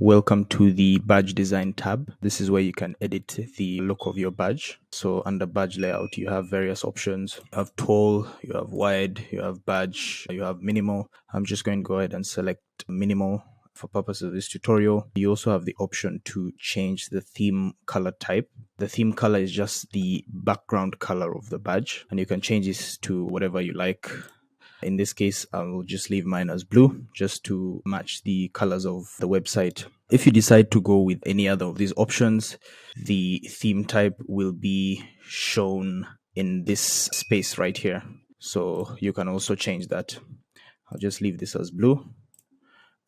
Welcome to the badge design tab. This is where you can edit the look of your badge. So under badge layout, you have various options. You have tall, you have wide, you have badge, you have minimal. I'm just going to go ahead and select minimal for purpose of this tutorial. You also have the option to change the theme color type. The theme color is just the background color of the badge, and you can change this to whatever you like. In this case, I will just leave mine as blue just to match the colors of the website. If you decide to go with any other of these options, the theme type will be shown in this space right here. So you can also change that. I'll just leave this as blue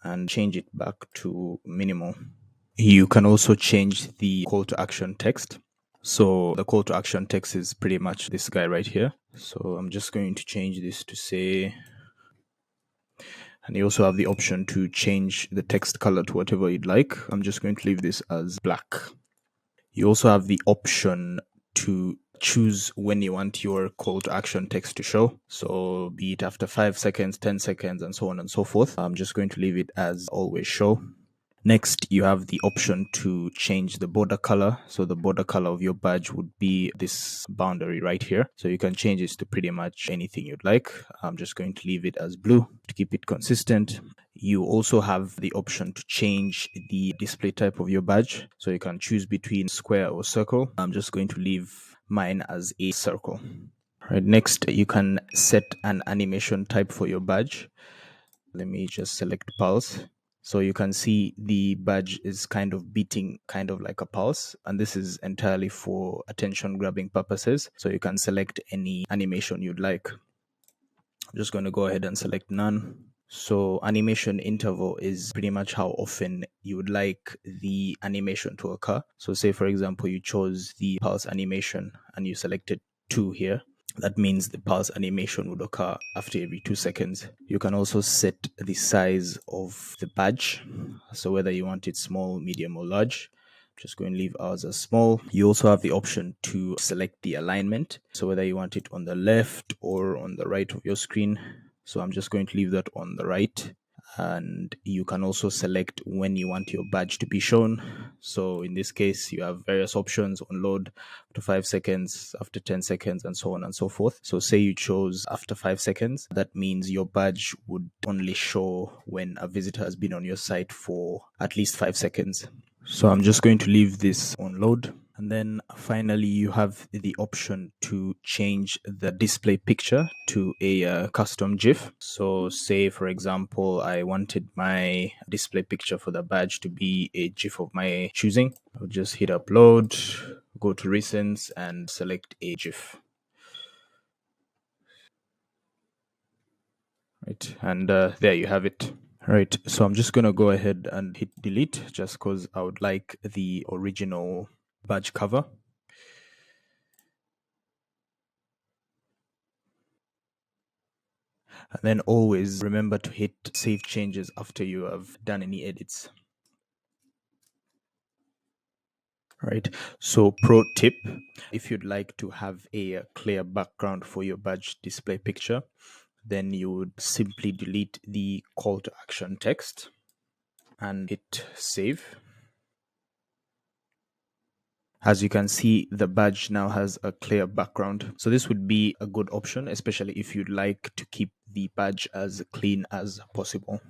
and change it back to minimal. You can also change the call to action text. So the call to action text is pretty much this guy right here. So I'm just going to change this to say, and you also have the option to change the text color to whatever you'd like. I'm just going to leave this as black. You also have the option to choose when you want your call to action text to show. So be it after 5 seconds, 10 seconds, and so on and so forth. I'm just going to leave it as always show. Next, you have the option to change the border color. So the border color of your badge would be this boundary right here. So you can change this to pretty much anything you'd like. I'm just going to leave it as blue to keep it consistent. You also have the option to change the display type of your badge. So you can choose between square or circle. I'm just going to leave mine as a circle. Right, next, you can set an animation type for your badge. Let me just select pulse. So you can see the badge is kind of beating kind of like a pulse, and this is entirely for attention grabbing purposes. So you can select any animation you'd like. I'm just going to go ahead and select none. So animation interval is pretty much how often you would like the animation to occur. So say for example, you chose the pulse animation and you selected 2 here. That means the pulse animation would occur after every 2 seconds. You can also set the size of the badge. So whether you want it small, medium, or large. I'm just going to leave ours as small. You also have the option to select the alignment. So whether you want it on the left or on the right of your screen. So I'm just going to leave that on the right. And you can also select when you want your badge to be shown. So in this case, you have various options on load after 5 seconds, after 10 seconds, and so on and so forth. So say you chose after 5 seconds, that means your badge would only show when a visitor has been on your site for at least 5 seconds. So I'm just going to leave this on load. And then finally, you have the option to change the display picture to a custom GIF. So say, for example, I wanted my display picture for the badge to be a GIF of my choosing. I'll just hit upload, go to recents, and select a GIF. Right, and there you have it. Right, so I'm just going to go ahead and hit delete just because I would like the original badge cover. And then always remember to hit save changes after you have done any edits. Right, so pro tip, if you'd like to have a clear background for your badge display picture, then you would simply delete the call to action text and hit save. As you can see, the badge now has a clear background. So this would be a good option, especially if you'd like to keep the badge as clean as possible.